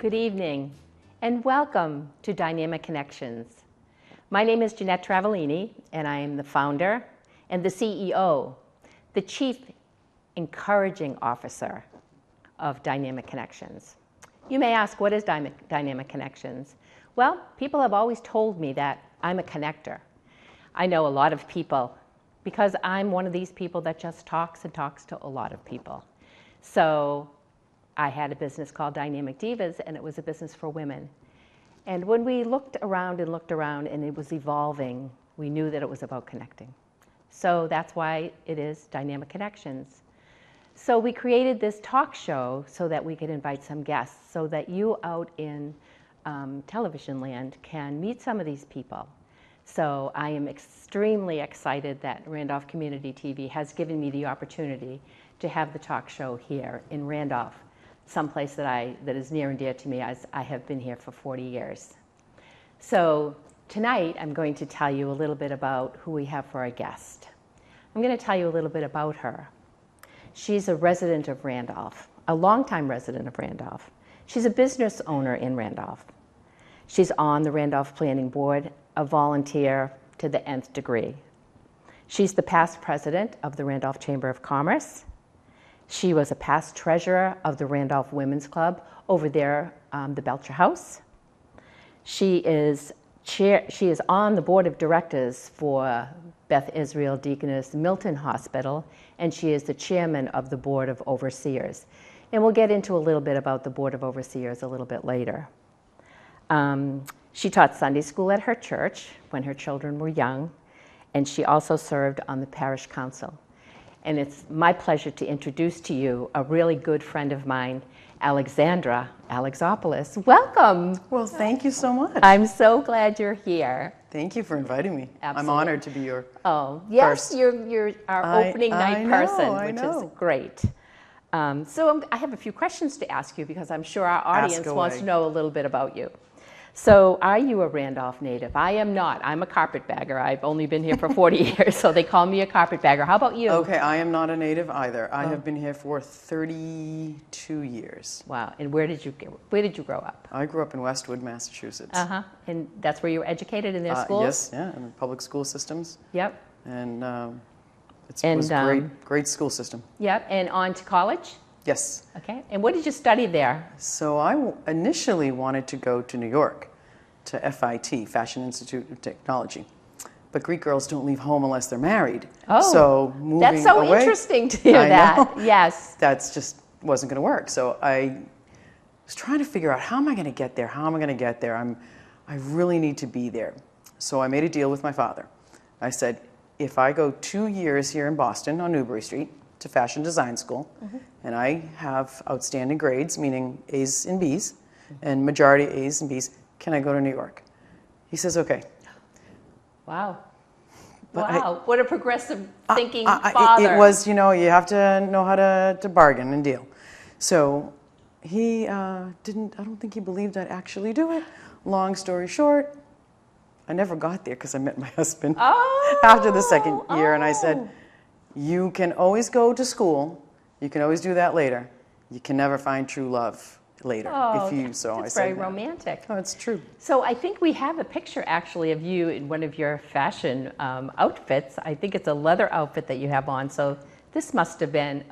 Good evening, and welcome to Dynamic Connections. My name is Jeannette Travaline, and I am the founder and the CEO, the Chief Encouraging Officer of Dynamic Connections. You may ask, what is Dynamic Connections? Well, people have always told me that I'm a connector. I know a lot of people because I'm one of these people that just talks and talks to a lot of people. So I had a business called Dynamic Divas, and it was a business for women. And when we looked around and it was evolving, we knew that it was about connecting. So that's why it is Dynamic Connections. So we created this talk show so that we could invite some guests, so that you out in television land can meet some of these people. So I am extremely excited that Randolph Community TV has given me the opportunity to have the talk show here in Randolph, someplace that is near and dear to me, as I have been here for 40 years. So tonight I'm going to tell you a little bit about who we have for our guest. I'm going to tell you a little bit about her. She's a resident of Randolph, a longtime resident of Randolph. She's a business owner in Randolph. She's on the Randolph Planning Board, a volunteer to the nth degree. She's the past president of the Randolph Chamber of Commerce. She was a past treasurer of the Randolph Women's Club over there, the Belcher House. She is on the board of directors for Beth Israel Deaconess Milton Hospital, and she is the chairman of the board of overseers. And we'll get into a little bit about the board of overseers a little bit later. She taught Sunday school at her church when her children were young, and she also served on the parish council. And it's my pleasure to introduce to you a really good friend of mine, Alexandra Alexopoulos. Welcome. Well, thank you so much. I'm so glad you're here. Thank you for inviting me. Absolutely. I'm honored to be your yes, first. You're our opening night person, which is great. So I have a few questions to ask you because I'm sure our audience wants to know a little bit about you. So are you a Randolph native? I am not. I'm a carpetbagger. I've only been here for 40 years, so they call me a carpetbagger. How about you? Okay, I am not a native either. I have been here for 32 years. Wow. And where did you grow up? I grew up in Westwood, Massachusetts. And that's where you were educated, in their schools? Yes, yeah, in the public school systems. Yep. And it was a great school system. Yep. And on to college? Yes. Okay. And what did you study there? So I initially wanted to go to New York, to FIT, Fashion Institute of Technology. But Greek girls don't leave home unless they're married. Oh, so moving that's so away, interesting to hear that. Know, yes. That's just wasn't going to work. So I was trying to figure out, how am I going to get there? How am I going to get there? I really need to be there. So I made a deal with my father. I said, if I go 2 years here in Boston on Newbury Street to fashion design school, and I have outstanding grades, meaning A's and B's, and majority A's and B's, can I go to New York? He says, okay. Wow. But wow, what a progressive thinking father. It was, you have to know how to bargain and deal. So he I don't think he believed I'd actually do it. Long story short, I never got there because I met my husband after the second year, and I said, you can always go to school, you can always do that later. You can never find true love later. That's very romantic. Oh, it's true. So I think we have a picture actually of you in one of your fashion outfits. I think it's a leather outfit that you have on. So this must have been,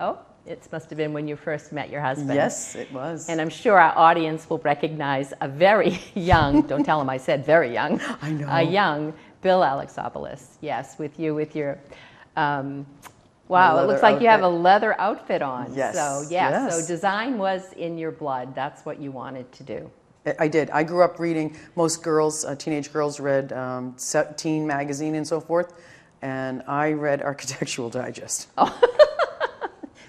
when you first met your husband. Yes, it was. And I'm sure our audience will recognize a very young, don't tell him I said very young, I know. A young Bill Alexopoulos. Yes, with your wow, it looks like you have a leather outfit on. Yes. So, so design was in your blood. That's what you wanted to do. I did. I grew up reading, most girls, teenage girls read Teen Magazine and so forth, and I read Architectural Digest.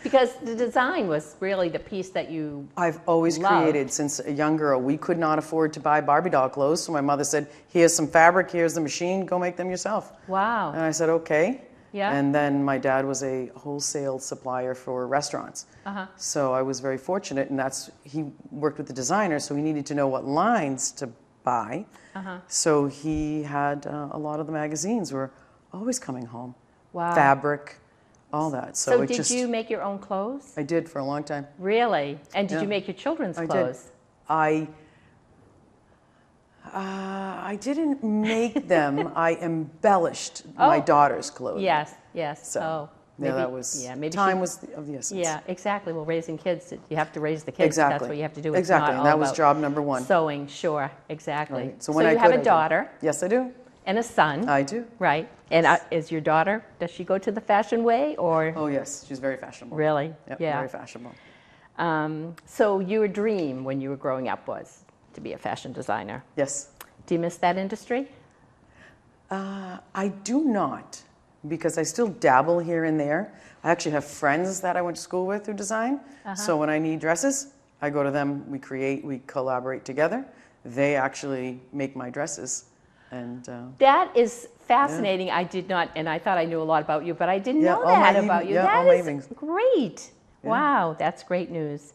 Because the design was really the piece that you I've always created since a young girl. We could not afford to buy Barbie doll clothes, so my mother said, here's some fabric, here's the machine, go make them yourself. Wow. And I said, okay. Yeah. And then my dad was a wholesale supplier for restaurants. So I was very fortunate, and he worked with the designers, so he needed to know what lines to buy. So he had a lot of the magazines were always coming home. Wow. Fabric, all that. So did you make your own clothes? I did for a long time. Really? And did you make your children's clothes? I didn't make them. I embellished my daughter's clothing. Yes, yes. So, maybe, that was, maybe time was of the essence. Yeah, exactly. Well, raising kids, you have to raise the kids. Exactly. That's what you have to do. It's Exactly, not and that all was about job number one. Sewing, sure, exactly. Right. So when I you have a daughter. Yes, I do. And a son. I do. Right. And is your daughter, does she go to the fashion way or? Oh, yes. She's very fashionable. Really? Yep, Yeah. very fashionable. So your dream when you were growing up was to be a fashion designer. Yes. Do you miss that industry? I do not, because I still dabble here and there. I actually have friends that I went to school with who design. So when I need dresses, I go to them, we create, we collaborate together. They actually make my dresses. And that is fascinating. Yeah. I did not, and I thought I knew a lot about you, but I didn't know that about you. Yeah, that is great. Yeah. Wow, that's great news.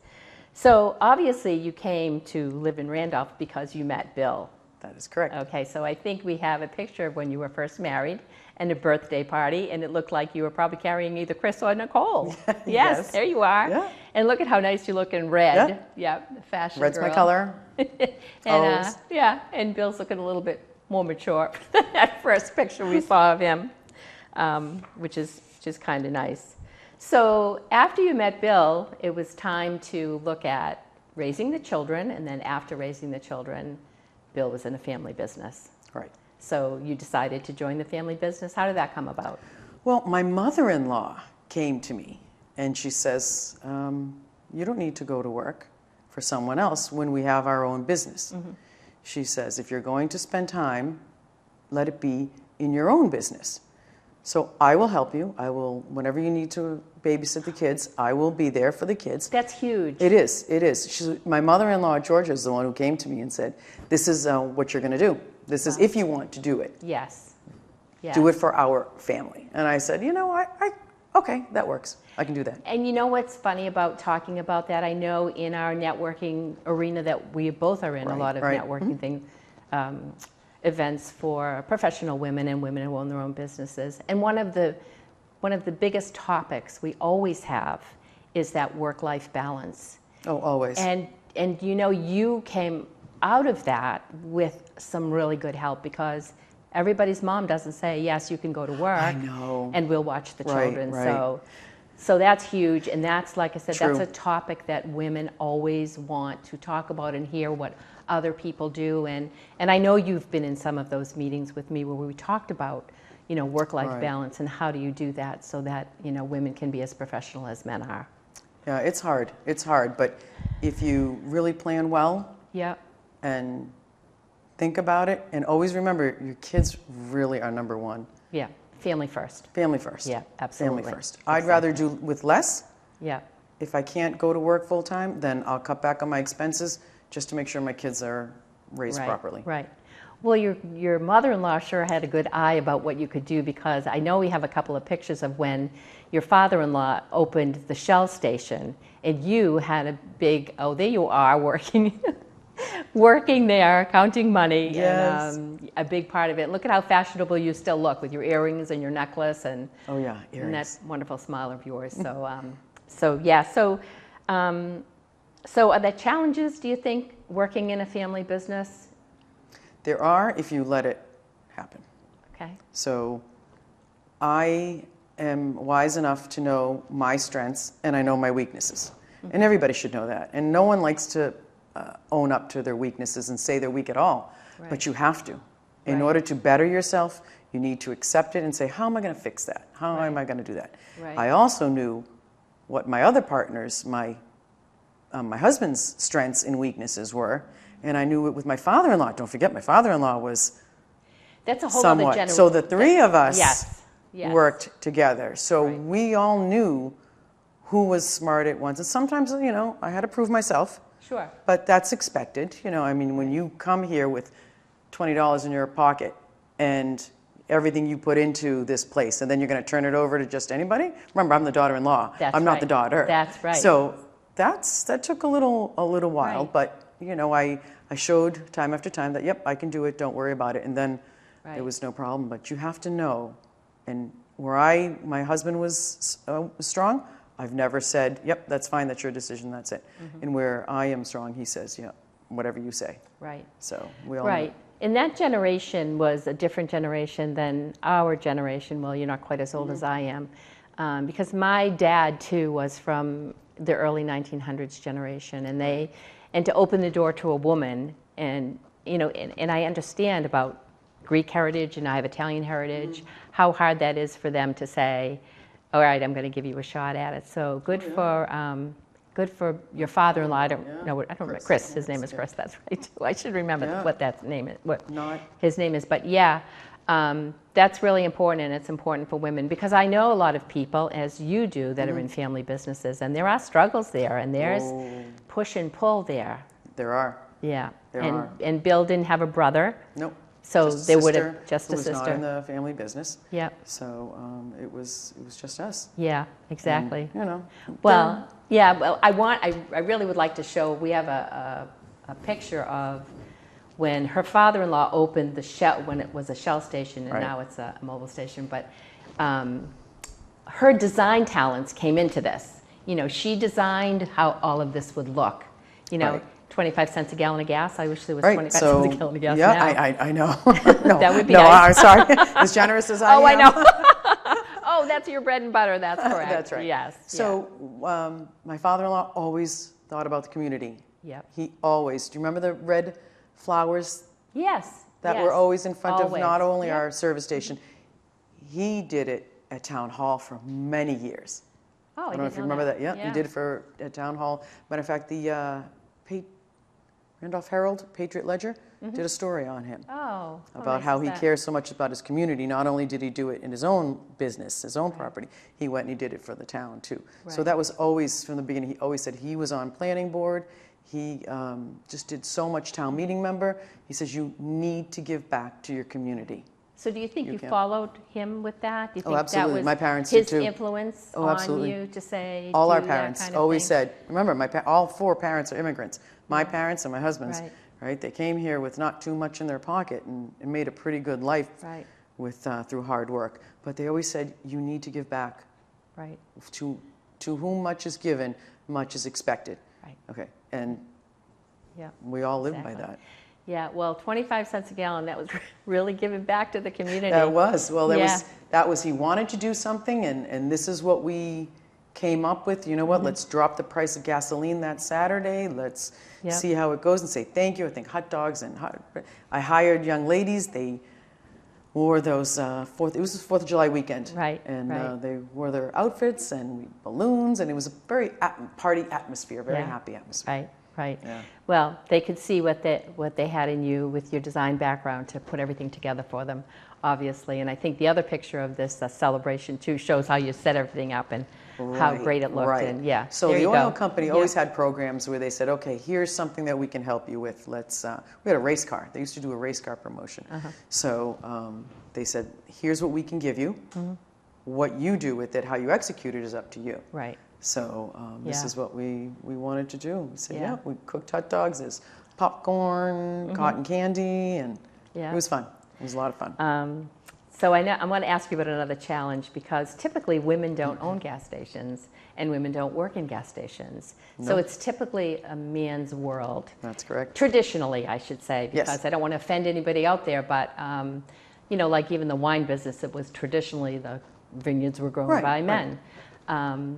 So obviously you came to live in Randolph because you met Bill. That is correct. Okay, so I think we have a picture of when you were first married and a birthday party, and it looked like you were probably carrying either Chris or Nicole. Yes, there you are. Yeah. And look at how nice you look in red. Yeah, fashion Red's girl. my color. And yeah, and Bill's looking a little bit more mature than that first picture we saw of him, which is just kind of nice. So after you met Bill, it was time to look at raising the children, and then after raising the children, Bill was in a family business. Right. So you decided to join the family business. How did that come about? Well, my mother-in-law came to me and she says, you don't need to go to work for someone else when we have our own business. Mm-hmm. She says, if you're going to spend time, let it be in your own business. So I will help you. I will, whenever you need to babysit the kids, I will be there for the kids. That's huge. It is. It is. My mother-in-law, Georgia, is the one who came to me and said, this is what you're going to do. This is if you want to do it. Yes. Yes. Do it for our family. And I said, you know, okay, that works. I can do that. And you know what's funny about talking about that? I know in our networking arena that we both are in, a lot of networking things, events for professional women and women who own their own businesses. And one of the biggest topics we always have is that work-life balance. Oh, always. And you know, you came out of that with some really good help, because everybody's mom doesn't say, yes, you can go to work. I know. And we'll watch the children. Right. So that's huge. And that's, like I said, True. that's a topic that women always want to talk about and hear what other people do. And I know you've been in some of those meetings with me where we talked about, you know, work-life balance and how do you do that so that, you know, women can be as professional as men are. Yeah, it's hard. It's hard. But if you really plan well and think about it, and always remember your kids really are number one. Yeah, family first. Family first. Yeah, absolutely. Family first. I'd rather do with less. Yeah. If I can't go to work full time, then I'll cut back on my expenses just to make sure my kids are raised properly. Right. Well, your mother-in-law sure had a good eye about what you could do, because I know we have a couple of pictures of when your father-in-law opened the Shell station, and you had a big, there you are working working there, counting money. Yes. And a big part of it. Look at how fashionable you still look with your earrings and your necklace and, earrings. And that wonderful smile of yours. So, so are there challenges, do you think, working in a family business? There are, if you let it happen. Okay. So I am wise enough to know my strengths and I know my weaknesses. Mm-hmm. And everybody should know that. And no one likes to own up to their weaknesses and say they're weak at all. Right. But you have to. In order to better yourself, you need to accept it and say, how am I going to fix that? How am I going to do that? Right. I also knew what my other partners, my husband's strengths and weaknesses were. And I knew it with my father-in-law. Don't forget, my father-in-law was That's a whole somewhat. Other so the three of us Yes. worked together. So we all knew who was smart at once. And sometimes, you know, I had to prove myself. Sure. But that's expected. You know, I mean, when you come here with $20 in your pocket and everything you put into this place, and then you're going to turn it over to just anybody. Remember, I'm the daughter-in-law. I'm not the daughter. That's right. So that took a little while, but you know, I showed time after time that, yep, I can do it, don't worry about it. And then there was no problem. But you have to know. And where my husband was strong, I've never said, yep, that's fine, that's your decision, that's it. Mm-hmm. And where I am strong, he says, yeah, whatever you say. Right. So we all Right. And that generation was a different generation than our generation. Well, you're not quite as old as I am. Because my dad, too, was from the early 1900s generation. And to open the door to a woman, and, and I understand about Greek heritage and I have Italian heritage, how hard that is for them to say, all right, I'm going to give you a shot at it. So good for your father-in-law. I don't remember. Chris. His name is Chris. That's right. Too. I should remember what that name is. His name is. But that's really important, and it's important for women because I know a lot of people, as you do, that are in family businesses, and there are struggles there, and there's push and pull there. There are. Yeah. And Bill didn't have a brother. Nope. So they would have just a sister. Who was not in the family business. Yep. So it was just us. Yeah. Exactly. And, Well. Yeah, well, I really would like to show, we have a picture of when her father-in-law opened the Shell, when it was a Shell station, and now it's a mobile station, but her design talents came into this. She designed how all of this would look. 25 cents a gallon of gas. I wish there was 25 cents a gallon of gas now. I know. No, that would be nice. I'm sorry. As generous as I am. Oh, I know. Oh, that's your bread and butter. That's correct. That's right. Yes. So my father-in-law always thought about the community. Yep. He always. Do you remember the red flowers? Yes. That were always in front of not only our service station. He did it at Town Hall for many years. Oh, I don't know if you remember that. Yeah, he did it at Town Hall. Matter of fact, the Randolph Herald, Patriot Ledger, did a story on him. Oh, about how he cares so much about his community. Not only did he do it in his own business, his own property, he went and he did it for the town too. Right. So that was always, from the beginning, he always said he was on planning board. He just did so much town meeting member. He says, you need to give back to your community. So do you think you followed him with that? Do you think absolutely. that was my parents did too. His influence on you to say, all our that parents kind of always thing? said, remember, all four parents are immigrants. My parents and my husband's, right? They came here with not too much in their pocket and made a pretty good life with through hard work. But they always said, you need to give back. Right. To whom much is given, much is expected. Right. Okay. And we all live by that. Yeah, well, 25 cents a gallon, that was really giving back to the community. That was. Well, that was he wanted to do something, and this is what we came up with. You know what? Let's drop the price of gasoline that Saturday. Let's see how it goes and say thank you. I think hot dogs and I hired young ladies. They wore those it was the 4th of July weekend. Right. And they wore their outfits and balloons, and it was a very party atmosphere, very happy atmosphere. Right. Right. Yeah. Well, they could see what they had in you with your design background to put everything together for them, obviously. And I think the other picture of this celebration too shows how you set everything up and how great it looked. Right. And so the oil company always had programs where they said, okay, here's something that we can help you with. Let's. We had a race car. They used to do a race car promotion. So they said, here's what we can give you. What you do with it, how you execute it, is up to you. Right. So this is what we wanted to do. We said, we cooked hot dogs, there's popcorn, cotton candy, and it was fun. It was a lot of fun. So I want to ask you about another challenge, because typically women don't own gas stations and women don't work in gas stations. No. So it's typically a man's world. That's correct. Traditionally, I should say, because I don't want to offend anybody out there, but like even the wine business, it was traditionally the vineyards were grown by men. Right.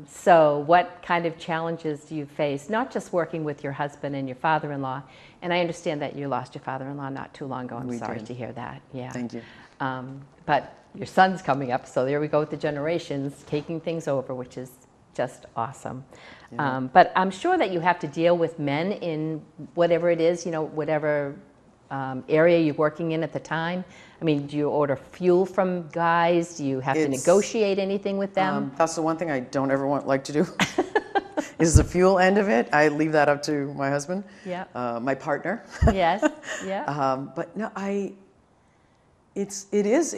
So what kind of challenges do you face, not just working with your husband and your father-in-law? And I understand that you lost your father-in-law not too long ago. I'm sorry to hear that. Yeah. Thank you. But your son's coming up, so there we go with the generations, taking things over, which is just awesome. Yeah. But I'm sure that you have to deal with men in whatever it is, whatever area you're working in at the time. I mean, do you order fuel from guys? Do you have to negotiate anything with them? That's the one thing I don't ever like to do, is the fuel end of it. I leave that up to my husband, my partner. Yes, yeah. But no, it is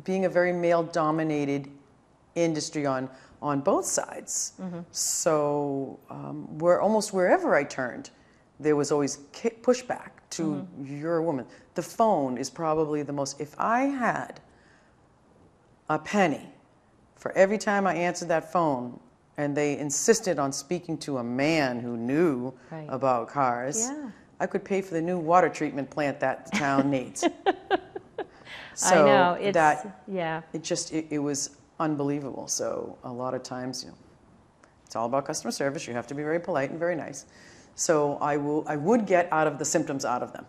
being a very male-dominated industry on both sides. So almost wherever I turned, there was always pushback to you're a woman. The phone is probably the most, if I had a penny for every time I answered that phone and they insisted on speaking to a man who knew about cars, I could pay for the new water treatment plant that the town needs. So I know. It's, that, yeah. it was unbelievable. So a lot of times, it's all about customer service. You have to be very polite and very nice. So I would get out of the symptoms out of them.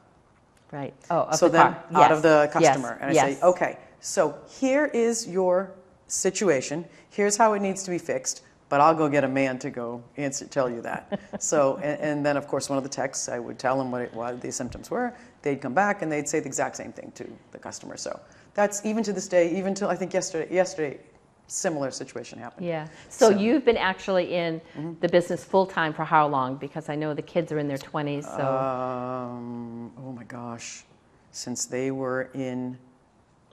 Right. Oh, of so the then car. out of the customer. Yes. And I say, okay, so here is your situation. Here's how it needs to be fixed. But I'll go get a man to go tell you that. So, and then of course one of the techs, I would tell them what the symptoms were. They'd come back and they'd say the exact same thing to the customer. So that's even to this day, even till I think yesterday, similar situation happened. Yeah. So you've been actually in the business full time for how long? Because I know the kids are in their 20s. So. Oh my gosh, since they were in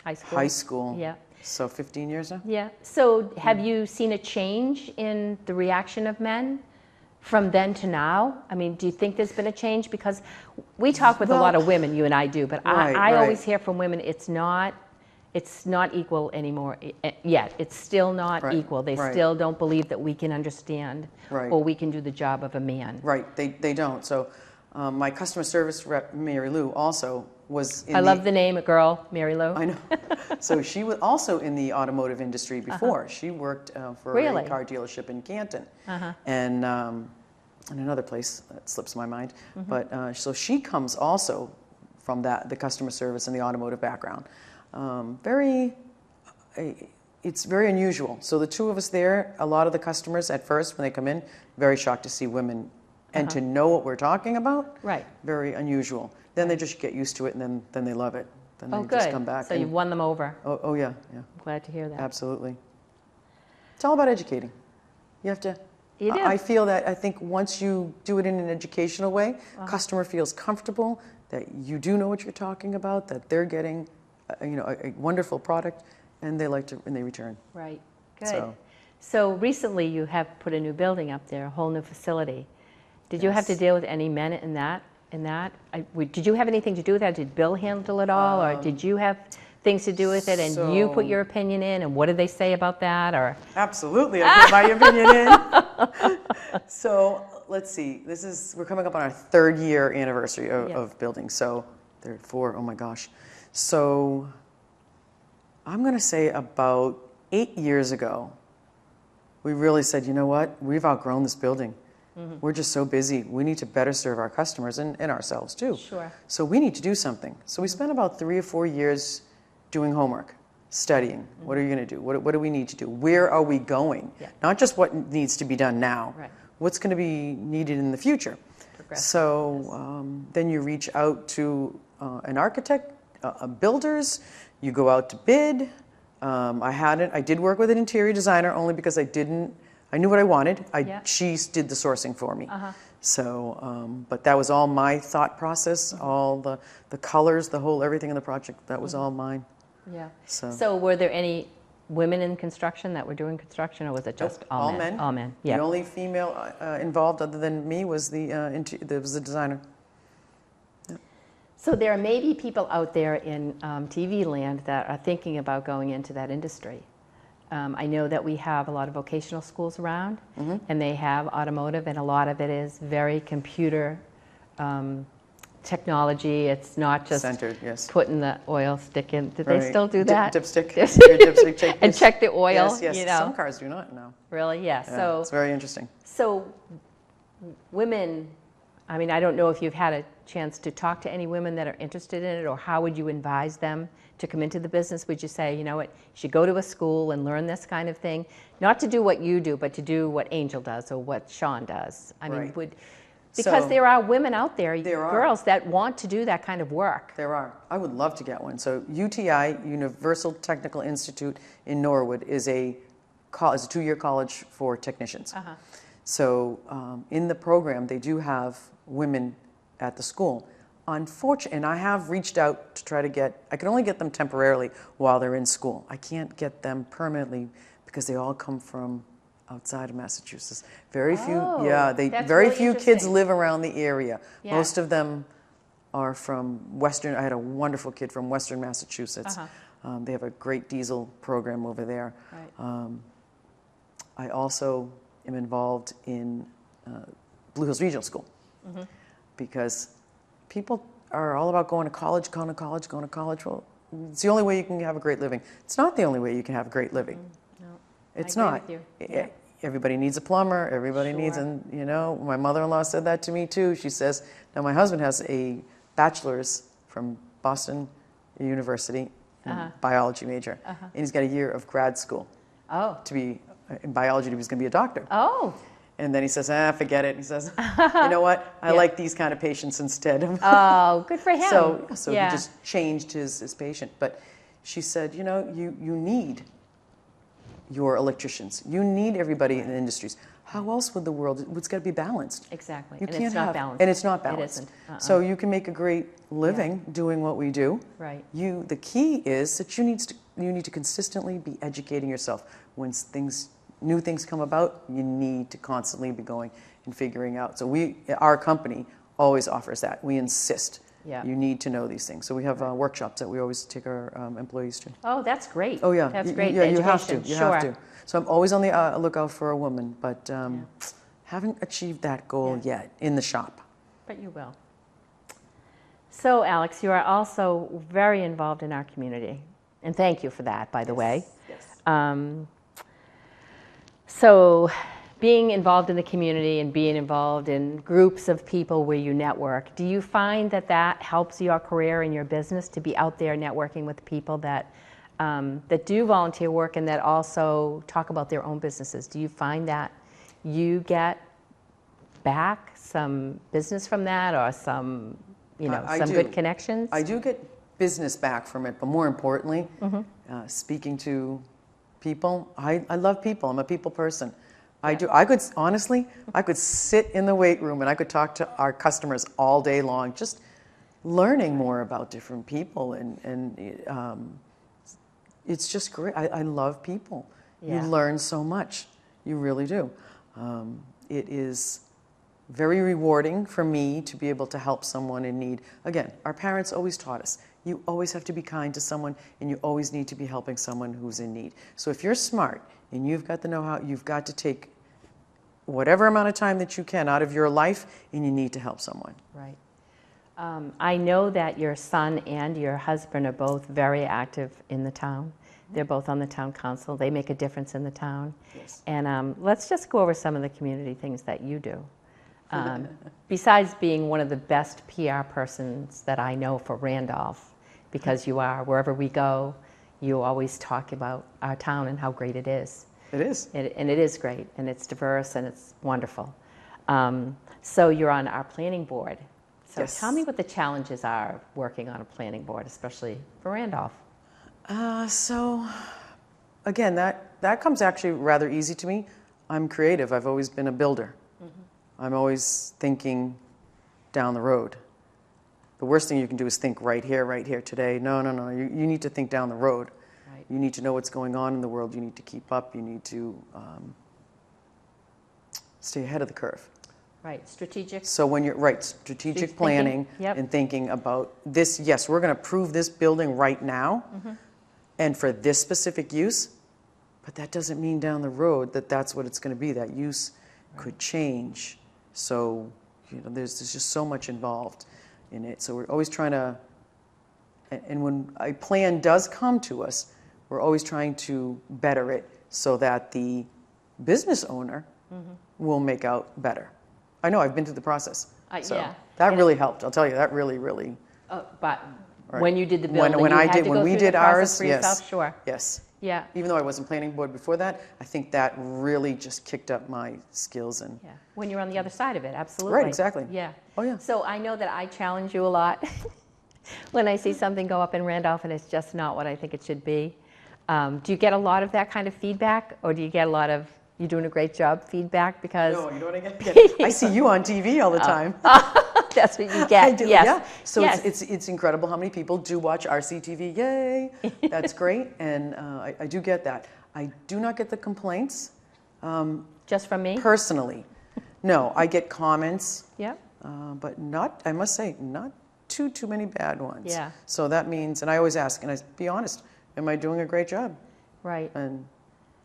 high school. Yeah. So 15 years now? Yeah. So have you seen a change in the reaction of men from then to now? I mean, do you think there's been a change? Because we talk with a lot of women, you and I do, but I always hear from women it's not equal anymore yet. It's still not equal. They still don't believe that we can understand or we can do the job of a man. Right. They don't. So my customer service rep, Mary Lou, also was in I love the name, a girl, Mary Lou. I know. So she was also in the automotive industry before. She worked for a car dealership in Canton and another place that slips my mind. But so she comes also from the customer service and the automotive background. It's very unusual. So the two of us there, a lot of the customers at first when they come in, very shocked to see women and to know what we're talking about. Right. Very unusual. Then they just get used to it, and then they love it. Then they just come back. So you've won them over. Oh yeah, yeah. I'm glad to hear that. Absolutely. It's all about educating. You have to. You do. I feel that I think once you do it in an educational way, customer feels comfortable that you do know what you're talking about, that they're getting, a wonderful product, and they return. Right. Good. So recently you have put a new building up there, a whole new facility. Did you have to deal with any men in that? Did you have anything to do with that? Did Bill handle it all, or did you have things to do with it, and you put your opinion in, and what did they say about that? Or absolutely, I put my opinion in. So let's see. We're coming up on our 3rd year anniversary of building. So 4. Oh my gosh. So I'm going to say about 8 years ago, we really said, you know what? We've outgrown this building. We're just so busy. We need to better serve our customers and ourselves too. Sure. So we need to do something. So we spent about 3 or 4 years doing homework, studying. What are you going to do? What do we need to do? Where are we going? Yeah. Not just what needs to be done now. Right. What's going to be needed in the future? So then you reach out to an architect, builders. You go out to bid. I did work with an interior designer only because I knew what I wanted. She did the sourcing for me. So, but that was all my thought process, all the colors, everything in the project, that was all mine. Yeah. So were there any women in construction that were doing construction, or was it just all men? All men. Yeah. The only female involved other than me was the designer. Yeah. So there may be people out there in TV land that are thinking about going into that industry. I know that we have a lot of vocational schools around, and they have automotive, and a lot of it is very computer technology. It's not just centered, yes. Putting the oil stick in. Do they still do that? Dipstick. And check the oil. Yes. Some cars do not. No. Really? Yeah. So it's very interesting. So women. I mean, I don't know if you've had a chance to talk to any women that are interested in it, or how would you advise them to come into the business? Would you say, you know what, you should go to a school and learn this kind of thing? Not to do what you do, but to do what Angel does or what Sean does. I mean, because there are women out there, girls, that want to do that kind of work. There are. I would love to get one. So UTI, Universal Technical Institute in Norwood, is a 2-year college for technicians. So in the program, they do have women at the school. Unfortunately, and I have reached out to try to I can only get them temporarily while they're in school. I can't get them permanently because they all come from outside of Massachusetts. Very few kids live around the area. Yeah. Most of them are from Western. I had a wonderful kid from Western Massachusetts. They have a great diesel program over there. Right. I also am involved in Blue Hills Regional School because people are all about going to college, going to college, going to college. Well, it's the only way you can have a great living. It's not the only way you can have a great living. No, It's I agree not. with you. Yeah. Everybody needs a plumber. Everybody needs, Sure. and you know, my mother-in-law said that to me too. She says, now my husband has a bachelor's from Boston University, biology major, and he's got a year of grad school to be in biology. He was going to be a doctor. Oh. And then he says, forget it. He says, you know what? I like these kind of patients instead. Oh, good for him. So he just changed his patient. But she said, you know, you need your electricians. You need everybody in the industries. How else would the world, it's got to be balanced. Exactly. You and can't it's not have, balanced. and it's not balanced. It isn't. So you can make a great living doing what we do. Right. The key is that you need to consistently be educating yourself. When new things come about, you need to constantly be going and figuring out. So our company always offers that. We insist. Yeah. You need to know these things. So we have workshops that we always take our employees to. Oh, that's great. Oh yeah, That's great. Yeah, you have to. Education. You Sure. have to. So I'm always on the lookout for a woman, but haven't achieved that goal yet in the shop. But you will. So, Alex, you are also very involved in our community, and thank you for that, by the way. Yes. So, being involved in the community and being involved in groups of people where you network, do you find that helps your career and your business to be out there networking with people that do volunteer work and that also talk about their own businesses? Do you find that you get back some business from that, or some good connections? I do get business back from it, but more importantly, speaking to people. I love people. I'm a people person. I could sit in the weight room and I could talk to our customers all day long, just learning more about different people, and it's just great. I love people. You learn so much. You really do. It is very rewarding for me to be able to help someone in need. Again, our parents always taught us, you always have to be kind to someone, and you always need to be helping someone who's in need. So if you're smart and you've got the know-how, you've got to take whatever amount of time that you can out of your life, and you need to help someone. Right. I know that your son and your husband are both very active in the town. They're both on the town council. They make a difference in the town. Yes. And let's just go over some of the community things that you do. Besides being one of the best PR persons that I know for Randolph, because you are, wherever we go, you always talk about our town and how great it is. It is. And it is great, and it's diverse, and it's wonderful. So you're on our planning board. So tell me what the challenges are working on a planning board, especially for Randolph. So, again, that comes actually rather easy to me. I'm creative. I've always been a builder. I'm always thinking down the road. The worst thing you can do is think right here, today. No. You need to think down the road. Right. You need to know what's going on in the world. You need to keep up. You need to stay ahead of the curve. Right, strategic. So when you're strategic planning and thinking about this, yes, we're going to approve this building right now and for this specific use, but that doesn't mean down the road that that's what it's going to be. That use could change. So, there's just so much involved in it. So we're always trying to, and when a plan does come to us, we're always trying to better it so that the business owner will make out better. I know, I've been through the process. So that really helped. I'll tell you, that really. But when you did the building, when we did ours, for yourself? Sure. Yes. Yeah. Even though I wasn't planning board before that, I think that really just kicked up my skills. And when you're on the other side of it, absolutely. Right, exactly. Yeah. Oh, yeah. So I know that I challenge you a lot when I see something go up in Randolph and it's just not what I think it should be. Do you get a lot of that kind of feedback, or do you get a lot of "you're doing a great job" feedback? Because no, you know what I get? I see you on TV all the time. That's what you get. I do, yes. Yeah. So it's incredible how many people do watch RCTV. Yay! That's great, and I do get that. I do not get the complaints. Just from me? Personally, no. I get comments. Yep. But not. I must say, not too many bad ones. Yeah. So that means, and I always ask, and I be honest, am I doing a great job? Right. And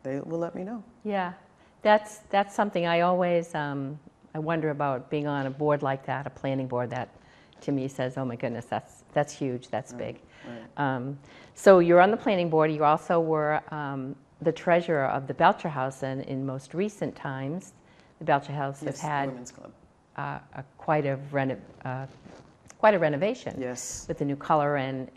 they will let me know. Yeah. That's something I always I wonder about, being on a board like that, a planning board that to me says, oh my goodness, that's huge, that's big. Right. So you're on the planning board. You also were the treasurer of the Belcher House, and in most recent times, the Belcher House has Yes, the had Women's Club. quite a renovation. Yes. With the new color and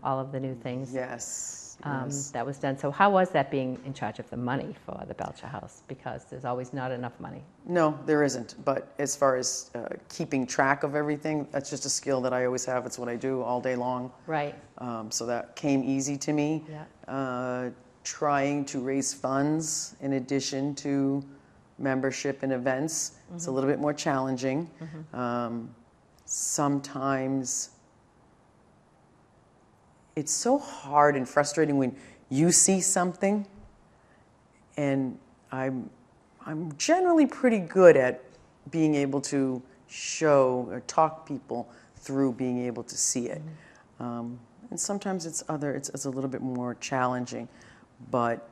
all of the new things. Yes. That was done. So how was that being in charge of the money for the Belcher House? Because there's always not enough money. No, there isn't. But as far as keeping track of everything, that's just a skill that I always have. It's what I do all day long. Right. So that came easy to me. Yeah. Trying to raise funds in addition to membership and events. It's a little bit more challenging. Sometimes it's so hard and frustrating when you see something, and I'm generally pretty good at being able to show or talk people through being able to see it. And sometimes it's a little bit more challenging, but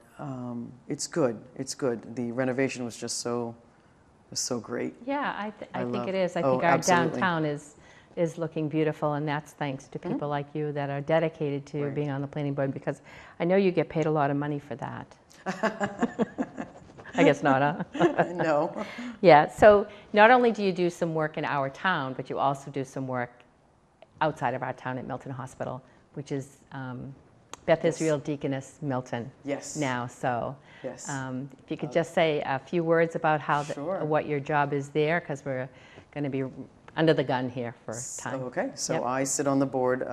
it's good. It's good. The renovation was just so great. Yeah, I think love- it is. I oh, think our absolutely. downtown is looking beautiful, and that's thanks to people like you that are dedicated to Right. being on the planning board, because I know you get paid a lot of money for that. I guess not, huh? No. Yeah, so not only do you do some work in our town, but you also do some work outside of our town at Milton Hospital, which is Beth Yes. Israel Deaconess Milton Yes. now. So Yes. if you could just say a few words about how Sure. what your job is there, because we're going to be under the gun here for time. Okay, so Yep. I sit on the board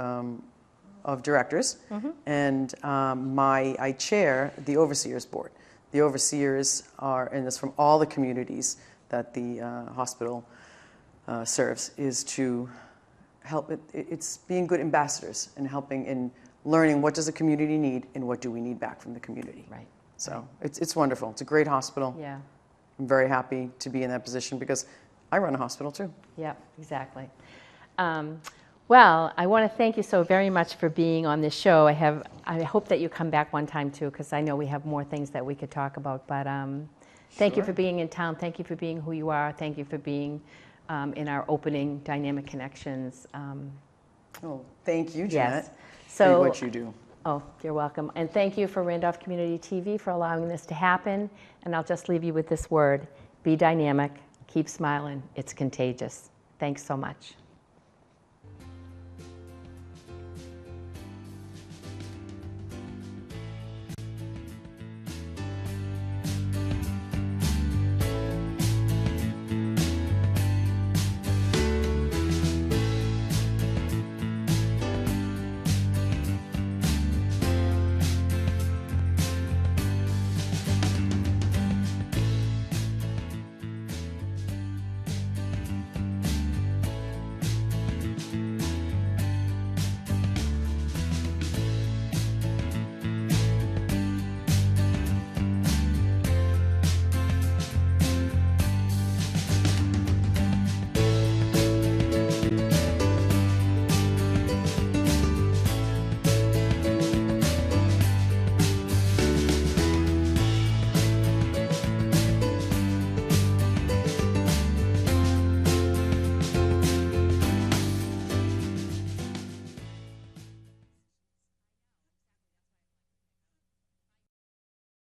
of directors, and I chair the overseers board. The overseers and it's from all the communities that the hospital serves, is to help. It's being good ambassadors and helping in learning what does the community need and what do we need back from the community. Right. So it's wonderful. It's a great hospital. Yeah. I'm very happy to be in that position because I run a hospital too. Yeah, exactly. Well, I want to thank you so very much for being on this show. I hope that you come back one time too, because I know we have more things that we could talk about. But thank you Sure. for being in town. Thank you for being who you are. Thank you for being in our opening Dynamic Connections. Oh, thank you, Jeannette, Yes. for So, what you do. oh, you're welcome. And thank you for Randolph Community TV for allowing this to happen. And I'll just leave you with this word: be dynamic, keep smiling. It's contagious. Thanks so much.